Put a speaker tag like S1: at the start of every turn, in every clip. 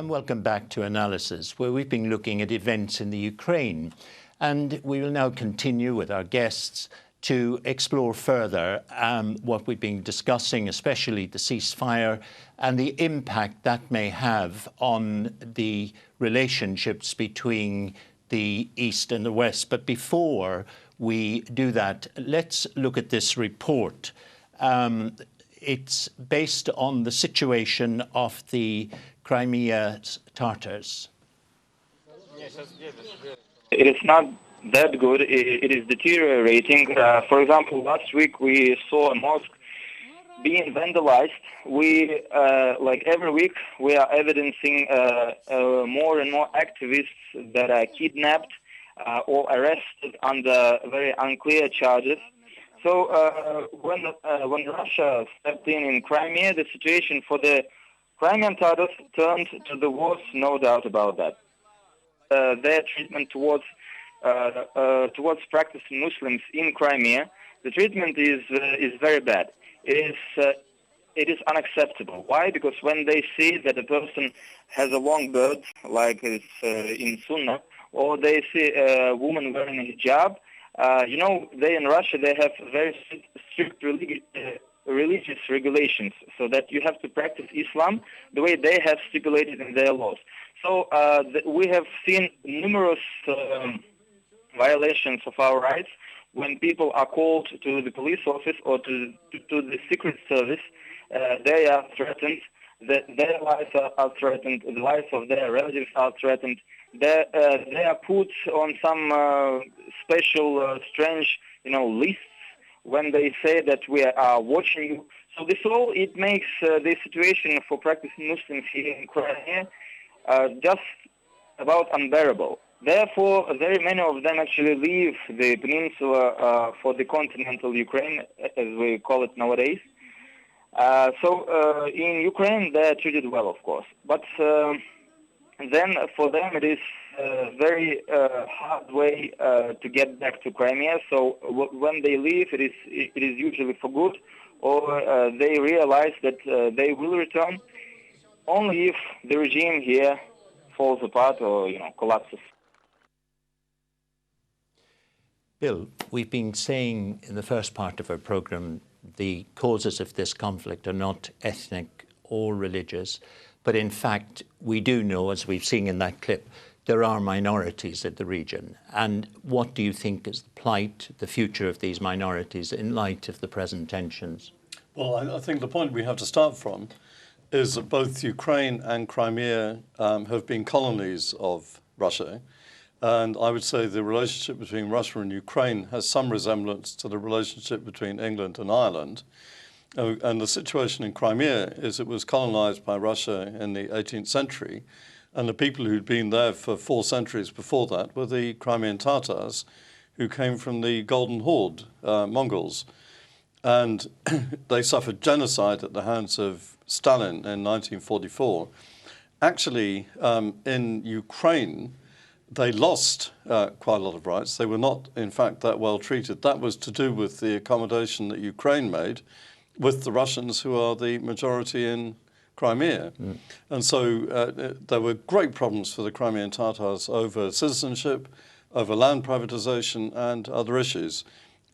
S1: And welcome back to Analysis, where we've been looking at events in the Ukraine. And we will now continue with our guests to explore further what we've been discussing, especially the ceasefire and the impact that may have on the relationships between the East and the West. But before we do that, let's look at this report. It's based on the situation of the Crimea Tatars.
S2: It is not that good. It is deteriorating. For example, last week we saw a mosque being vandalized. We, like every week, we are evidencing more and more activists that are kidnapped or arrested under very unclear charges. So when Russia stepped in Crimea, the situation for the Crimean Tatars turned to the worst, no doubt about that. Their treatment towards practicing Muslims in Crimea, the treatment is very bad. It is unacceptable. Why? Because when they see that a person has a long beard, like it's in Sunnah, or they see a woman wearing a hijab, they in Russia, they have very strict religious regulations, so that you have to practice Islam the way they have stipulated in their laws. So we have seen numerous violations of our rights when people are called to the police office or to the secret service. They are threatened. Their lives are threatened. The lives of their relatives are threatened. They are put on some special, strange, lists when they say that we are watching you. So this all, it makes the situation for practicing Muslims here in Crimea just about unbearable. Therefore, very many of them actually leave the peninsula for the continental Ukraine, as we call it nowadays. So in Ukraine, they are treated well, of course. But then for them, it is a very hard way to get back to Crimea. So when they leave, it is usually for good, or they realize that they will return only if the regime here falls apart or collapses.
S1: Bill, we've been saying in the first part of our programme the causes of this conflict are not ethnic or religious, but in fact we do know, as we've seen in that clip, there are minorities in the region. And what do you think is the plight, the future of these minorities in light of the present tensions?
S3: Well, I think the point we have to start from is that both Ukraine and Crimea have been colonies of Russia. And I would say the relationship between Russia and Ukraine has some resemblance to the relationship between England and Ireland. And the situation in Crimea is it was colonized by Russia in the 18th century. And the people who'd been there for 4 centuries before that were the Crimean Tatars, who came from the Golden Horde, Mongols. And they suffered genocide at the hands of Stalin in 1944. Actually, in Ukraine, they lost quite a lot of rights. They were not, in fact, that well treated. That was to do with the accommodation that Ukraine made with the Russians, who are the majority in Crimea. And so there were great problems for the Crimean Tatars over citizenship, over land privatization and other issues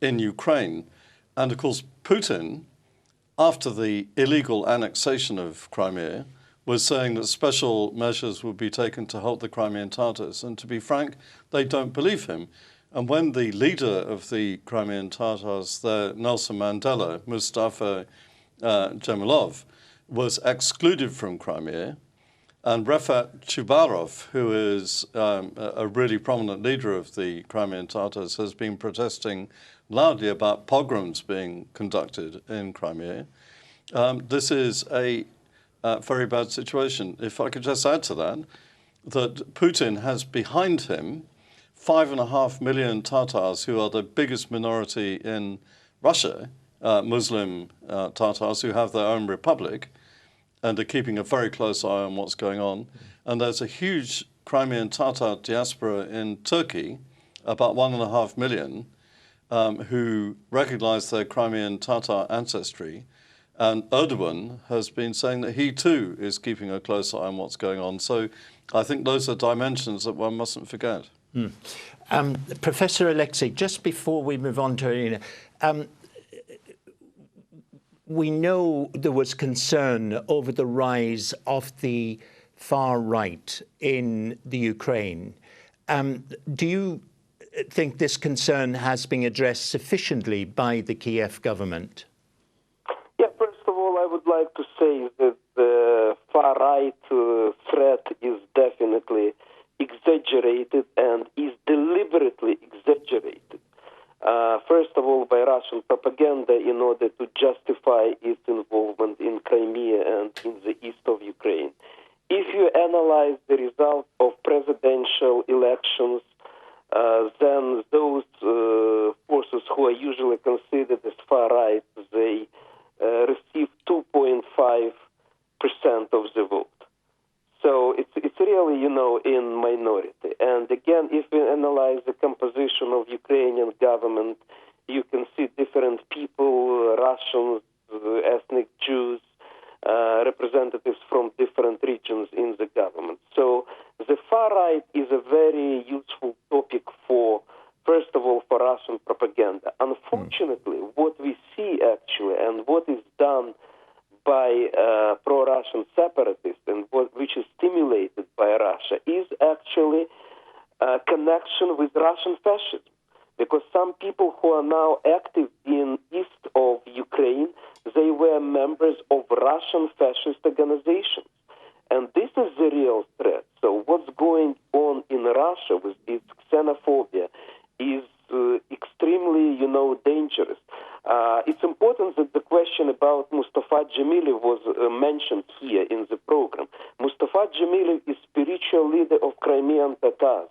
S3: in Ukraine. And of course, Putin, after the illegal annexation of Crimea, was saying that special measures would be taken to help the Crimean Tatars. And to be frank, they don't believe him. And when the leader of the Crimean Tatars there, Nelson Mandela, Mustafa Dzhemilov, was excluded from Crimea, and Refat Chubarov, who is a really prominent leader of the Crimean Tatars, has been protesting loudly about pogroms being conducted in Crimea. This is a very bad situation. If I could just add to that, that Putin has behind him 5.5 million Tatars, who are the biggest minority in Russia, Muslim Tatars who have their own republic and are keeping a very close eye on what's going on. And there's a huge Crimean Tatar diaspora in Turkey, about 1.5 million, who recognize their Crimean Tatar ancestry And Erdogan has been saying that he too is keeping a close eye on what's going on. So I think those are dimensions that one mustn't forget.
S1: Professor Alexei, just before we move on to Irina, we know there was concern over the rise of the far right in the Ukraine. Do you think this concern has been addressed sufficiently by the Kiev government?
S4: Yeah, first of all, I would like to say that the far-right threat is definitely exaggerated and is deliberately exaggerated. First of all, by Russian propaganda in order to justify its involvement in Crimea and in the east of Ukraine. If you analyze the results of presidential elections, then those forces who are usually considered as far-right, they receive 2.5% of the vote. So it's really, in minority. And again, if we analyze the composition of Ukrainian government, you can see different people, Russians, ethnic Jews, representatives from different regions in the government. So the far right is a very useful topic for, first of all, for Russian propaganda. Unfortunately, what we see actually and what is done by pro-Russian separatists and which is stimulated by Russia is actually a connection with Russian fascism. Because some people who are now active in east of Ukraine, they were members of Russian fascist organizations. And this is the real threat. So what's going on in Russia with its xenophobia is extremely, dangerous. It's important that the question about Mustafa Djemilev was mentioned here in the program. Mustafa Djemilev is spiritual leader of Crimean Tatars,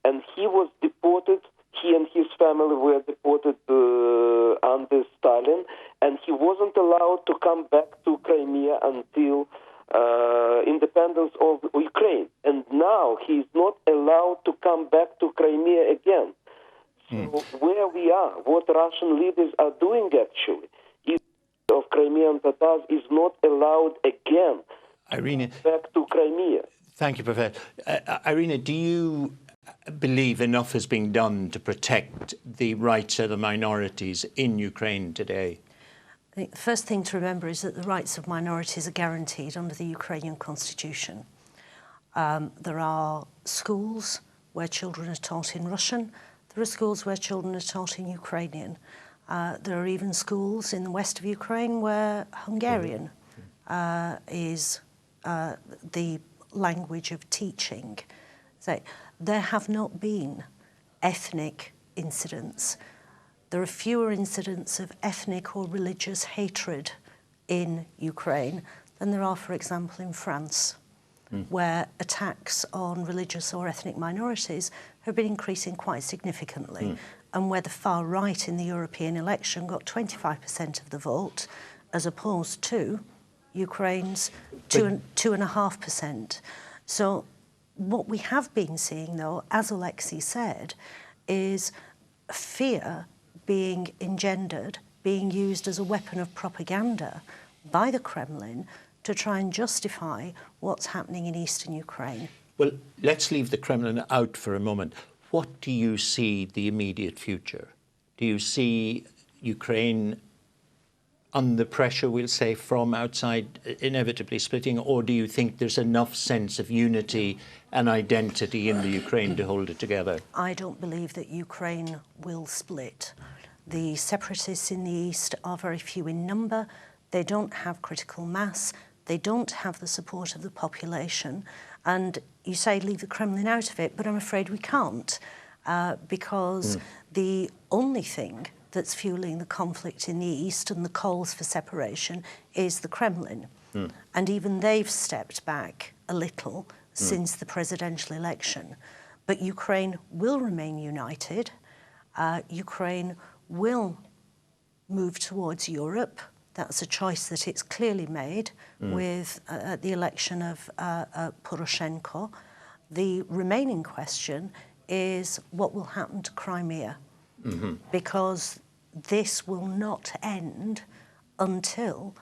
S4: and he was deported. He and his family were deported under Stalin, and he wasn't allowed to come back to Crimea until independence of Ukraine. And now he is not allowed to come back to Crimea again. So where we are, what Russian leaders are doing actually, is of Crimean Tatars is not allowed again back to Crimea.
S1: Thank you, Professor. Irina, do you believe enough has been done to protect the rights of the minorities in Ukraine today?
S5: I think the first thing to remember is that the rights of minorities are guaranteed under the Ukrainian constitution. There are schools where children are taught in Russian. There are schools where children are taught in Ukrainian. There are even schools in the west of Ukraine where Hungarian is the language of teaching. So there have not been ethnic incidents. There are fewer incidents of ethnic or religious hatred in Ukraine than there are, for example, in France, where attacks on religious or ethnic minorities have been increasing quite significantly, and where the far right in the European election got 25% of the vote, as opposed to Ukraine's 2.5%. So what we have been seeing, though, as Alexei said, is fear being engendered, being used as a weapon of propaganda by the Kremlin to try and justify what's happening in eastern Ukraine.
S1: Well, let's leave the Kremlin out for a moment. What do you see the immediate future? Do you see Ukraine under pressure, we'll say, from outside, inevitably splitting, or do you think there's enough sense of unity and identity in the Ukraine to hold it together?
S5: I don't believe that Ukraine will split. The separatists in the east are very few in number. They don't have critical mass. They don't have the support of the population. And you say leave the Kremlin out of it, but I'm afraid we can't, because the only thing that's fueling the conflict in the east and the calls for separation is the Kremlin. And even they've stepped back a little since the presidential election. But Ukraine will remain united. Ukraine will move towards Europe. That's a choice that it's clearly made with the election of Poroshenko. The remaining question is what will happen to Crimea, because this will not end until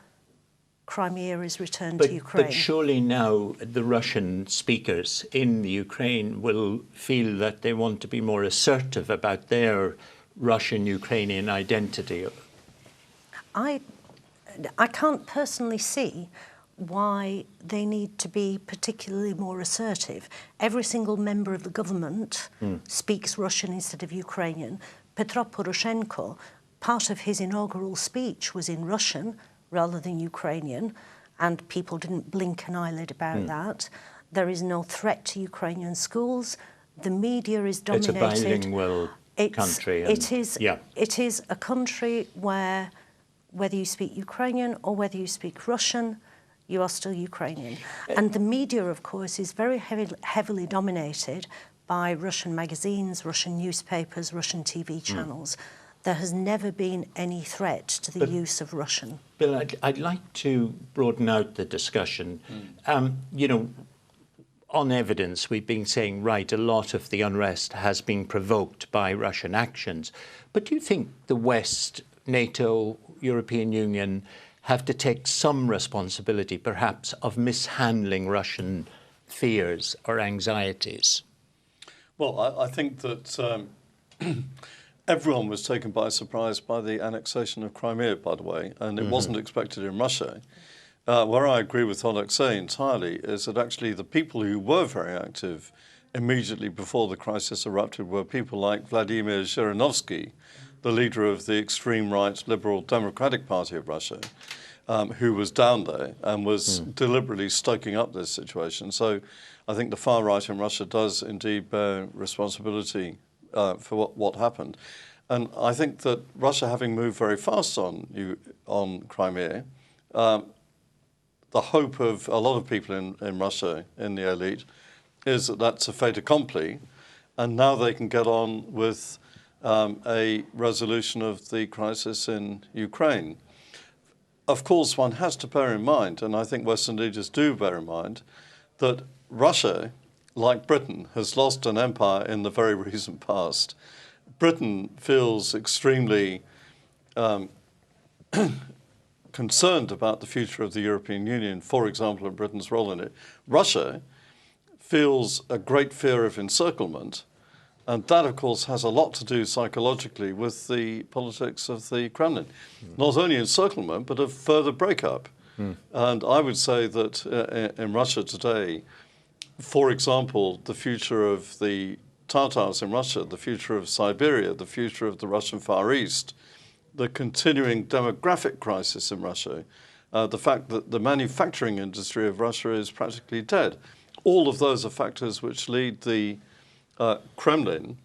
S5: Crimea is returned to Ukraine.
S1: But surely now the Russian speakers in the Ukraine will feel that they want to be more assertive about their Russian-Ukrainian identity.
S5: I can't personally see why they need to be particularly more assertive. Every single member of the government speaks Russian instead of Ukrainian. Petro Poroshenko, part of his inaugural speech was in Russian rather than Ukrainian, and people didn't blink an eyelid about that. There is no threat to Ukrainian schools. The media is dominated.
S1: It's a bilingual country.
S5: It is a country where, whether you speak Ukrainian or whether you speak Russian, you are still Ukrainian. And the media, of course, is very heavily dominated by Russian magazines, Russian newspapers, Russian TV channels. There has never been any threat to the use of Russian.
S1: Bill, I'd like to broaden out the discussion. You know, on evidence, we've been saying, right, a lot of the unrest has been provoked by Russian actions. But do you think the West, NATO, European Union have to take some responsibility, perhaps, of mishandling Russian fears or anxieties?
S3: Well, I think that everyone was taken by surprise by the annexation of Crimea, by the way, and it wasn't expected in Russia. Where I agree with Alexei entirely is that actually the people who were very active immediately before the crisis erupted were people like Vladimir Zhirinovsky, the leader of the extreme right Liberal Democratic Party of Russia, who was down there and was deliberately stoking up this situation. So I think the far right in Russia does indeed bear responsibility for what happened. And I think that Russia, having moved very fast on Crimea, the hope of a lot of people in Russia, in the elite, is that that's a fait accompli, and now they can get on with a resolution of the crisis in Ukraine. Of course, one has to bear in mind, and I think Western leaders do bear in mind, that Russia, like Britain, has lost an empire in the very recent past. Britain feels extremely concerned about the future of the European Union, for example, and Britain's role in it. Russia feels a great fear of encirclement, and that, of course, has a lot to do psychologically with the politics of the Kremlin. Not only encirclement, but of further breakup. And I would say that in Russia today, for example, the future of the Tatars in Russia, the future of Siberia, the future of the Russian Far East, the continuing demographic crisis in Russia, the fact that the manufacturing industry of Russia is practically dead. All of those are factors which lead the Kremlin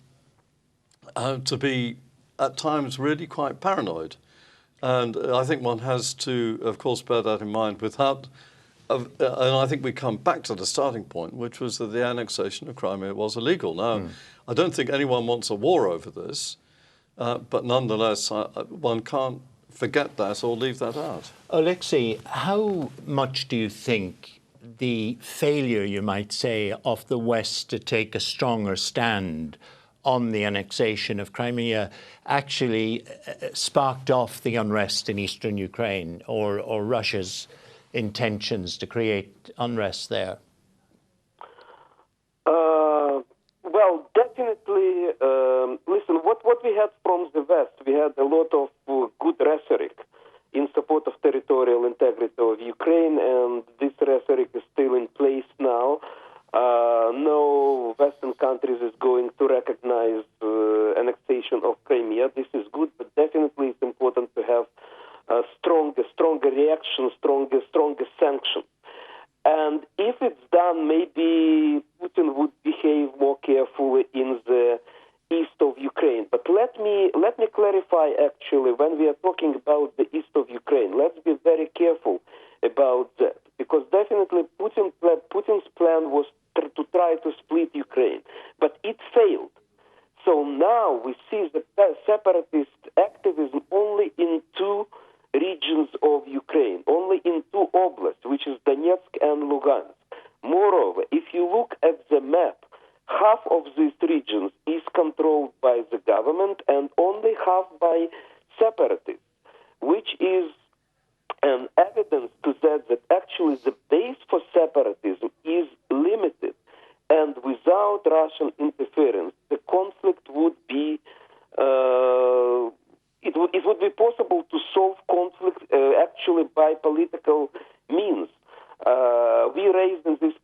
S3: to be, at times, really quite paranoid. And I think one has to, of course, bear that in mind without... and I think we come back to the starting point, which was that the annexation of Crimea was illegal. Now, I don't think anyone wants a war over this, but nonetheless, one can't forget that or leave that out.
S1: Alexei, how much do you think the failure, you might say, of the West to take a stronger stand on the annexation of Crimea actually sparked off the unrest in eastern Ukraine, or Russia's intentions to create unrest there?
S4: Well, definitely, listen, what we had from the West, we had a lot of good rhetoric in support of territorial integrity of Ukraine, and this rhetoric is still in place now. No Western countries is going to recognize annexation of Crimea. This is good, but definitely it's important to have a stronger reaction, stronger sanctions. And if it's done, maybe Putin would behave more carefully in the east of Ukraine. But let me clarify, actually, when we are talking about the east of Ukraine, let's be very careful about that, because definitely Putin's plan was to try to split Ukraine, but it failed. So now we see the separatist activism only in two regions of Ukraine, only in two oblasts, which is Donetsk and Lugansk. Moreover, if you look at the map, half of these regions is controlled by the government and only half by separatists, which is an evidence to that actually the base for separatism is limited. And without Russian interference, the conflict would be, it would be possible to solve conflict actually by political means. We raised in this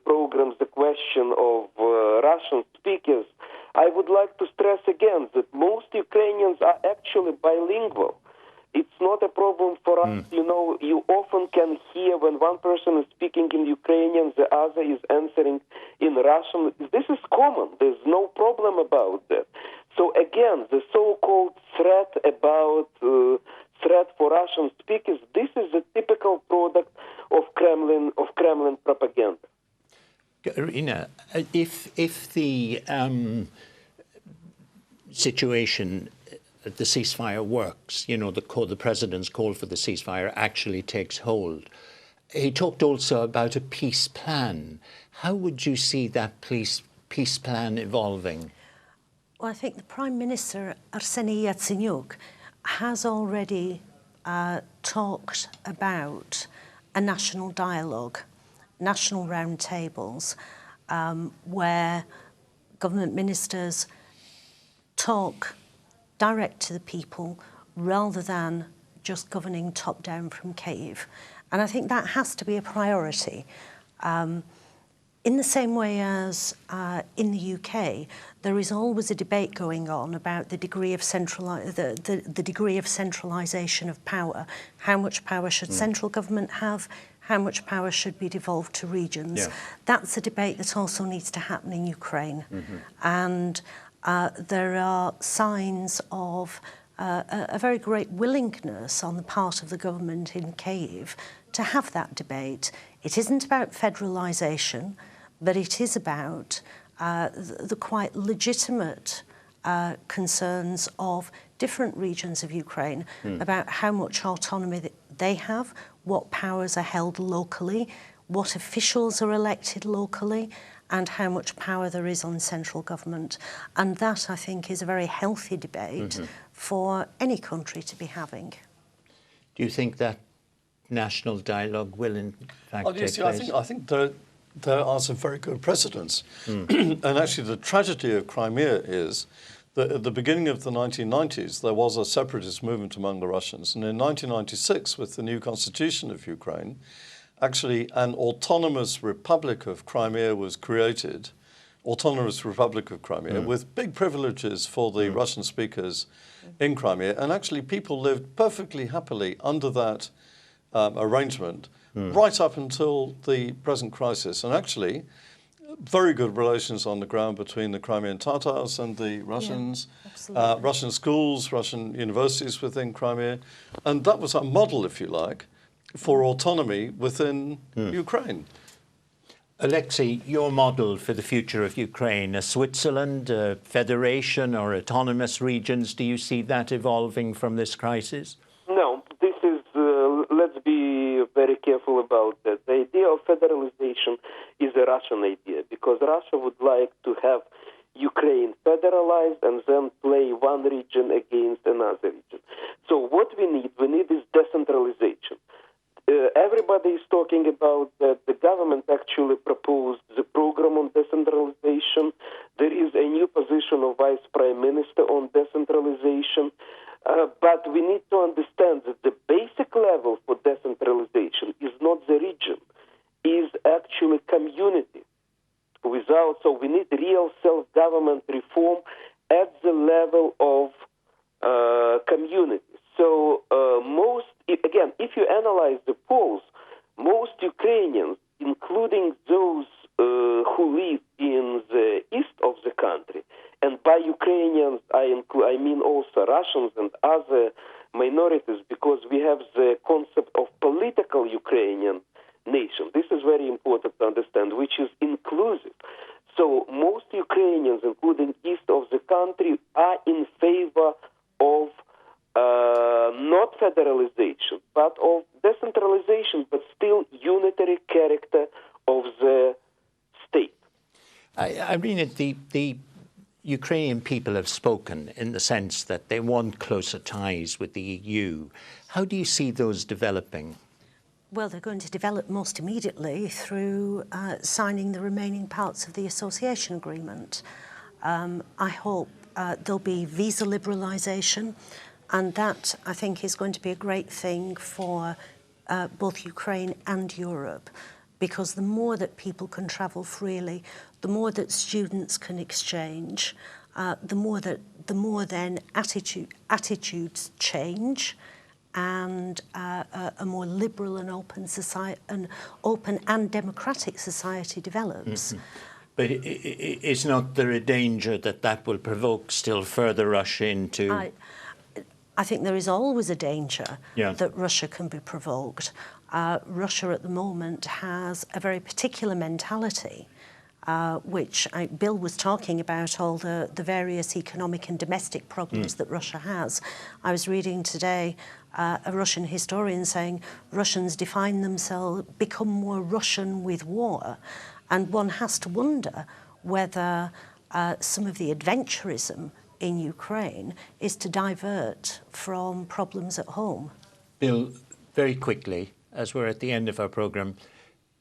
S4: programs the question of Russian speakers. I would like to stress again that most Ukrainians are actually bilingual. It's not a problem for us. You know, you often can hear when one person is speaking in Ukrainian, the other is answering in Russian. This is common. There's no problem about that. So again, the so-called threat for Russian speakers, this is a typical product of Kremlin propaganda.
S1: Irina, if the situation, the ceasefire works, you know, the president's call for the ceasefire actually takes hold. He talked also about a peace plan. How would you see that peace plan evolving?
S5: Well, I think the Prime Minister, Arseniy Yatsenyuk, has already talked about a national dialogue, national roundtables, where government ministers talk direct to the people rather than just governing top-down from Kyiv. And I think that has to be a priority. In the same way as in the UK, there is always a debate going on about the degree of the degree of centralisation of power. How much power should central government have? How much power should be devolved to regions? Yeah. That's a debate that also needs to happen in Ukraine. And there are signs of a very great willingness on the part of the government in Kyiv to have that debate. It isn't about federalisation, but it is about the quite legitimate concerns of different regions of Ukraine about how much autonomy that they have, what powers are held locally, what officials are elected locally, and how much power there is on central government. And that, I think, is a very healthy debate for any country to be having.
S1: Do you think that national dialogue will, in fact, take place?
S3: I think there are some very good precedents. And actually, the tragedy of Crimea is that at the beginning of the 1990s, there was a separatist movement among the Russians. And in 1996, with the new constitution of Ukraine, actually an autonomous Republic of Crimea was created, autonomous Republic of Crimea, with big privileges for the Russian speakers in Crimea. And actually people lived perfectly happily under that arrangement right up until the present crisis. And actually, very good relations on the ground between the Crimean Tatars and the Russians, Russian schools, Russian universities within Crimea. And that was a model, if you like, for autonomy within Ukraine.
S1: Alexei, your model for the future of Ukraine, a Switzerland, a federation or autonomous regions, do you see that evolving from this crisis?
S4: No, this is, let's be very careful about that. The idea of federalization is a Russian idea, because Russia would like to have Ukraine federalized and then play one region against another region. So what we need is decentralization. Everybody is talking about that. The government actually proposed the program on decentralization. There is a new position of Vice Prime Minister on decentralization. But we need to understand that the basic level for decentralization is not the region, is actually community. So we need real self-government reform at the level of community. So again, if you analyze the polls, most Ukrainians, including those who live in the east of the country, and by Ukrainians I mean also Russians and other minorities, because we have the concept of political Ukrainian nation. This is very important to understand, which is inclusive. So most Ukrainians, including east of the country, are in favor of not federalization, but of decentralization, but still unitary character of the state.
S1: I mean, the Ukrainian people have spoken in the sense that they want closer ties with the EU. How do you see those developing?
S5: Well, they're going to develop most immediately through signing the remaining parts of the association agreement. I hope there'll be visa liberalisation, and that, I think, is going to be a great thing for both Ukraine and Europe, because the more that people can travel freely, the more that students can exchange, the more then attitudes change, and a more liberal and open society, an open and democratic society develops.
S1: Mm-hmm. But is not there a danger that that will provoke still further rush into?
S5: I think there is always a danger
S1: Yeah.
S5: that Russia can be provoked. Russia at the moment has a very particular mentality, which Bill was talking about, all the various economic and domestic problems that Russia has. I was reading today a Russian historian saying Russians define themselves, become more Russian with war. And one has to wonder whether some of the adventurism in Ukraine is to divert from problems at home.
S1: Bill, very quickly, as we're at the end of our programme,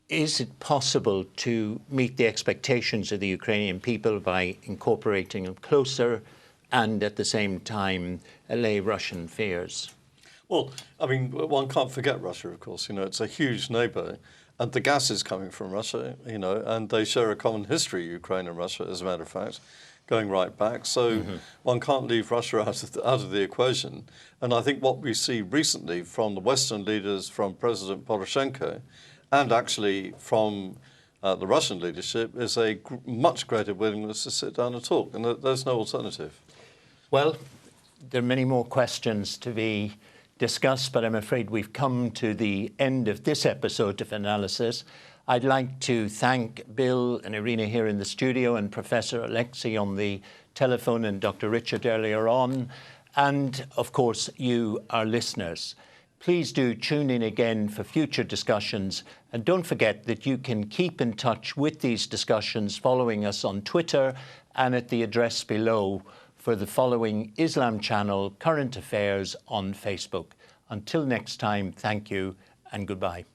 S1: is it possible to meet the expectations of the Ukrainian people by incorporating them closer and at the same time allay Russian fears?
S3: Well, I mean, one can't forget Russia, of course. You know, it's a huge neighbour, and the gas is coming from Russia, you know, and they share a common history, Ukraine and Russia, as a matter of fact, going right back. So one can't leave Russia out of the equation. And I think what we see recently from the Western leaders, from President Poroshenko, and actually from the Russian leadership, is a much greater willingness to sit down and talk, and there's no alternative.
S1: Well, there are many more questions to be discussed, but I'm afraid we've come to the end of this episode of Analysis. I'd like to thank Bill and Irina here in the studio, and Professor Alexei on the telephone, and Dr. Richard earlier on, and of course you, our listeners. Please do tune in again for future discussions, and don't forget that you can keep in touch with these discussions following us on Twitter and at the address below for the following Islam Channel Current Affairs on Facebook. Until next time, thank you and goodbye.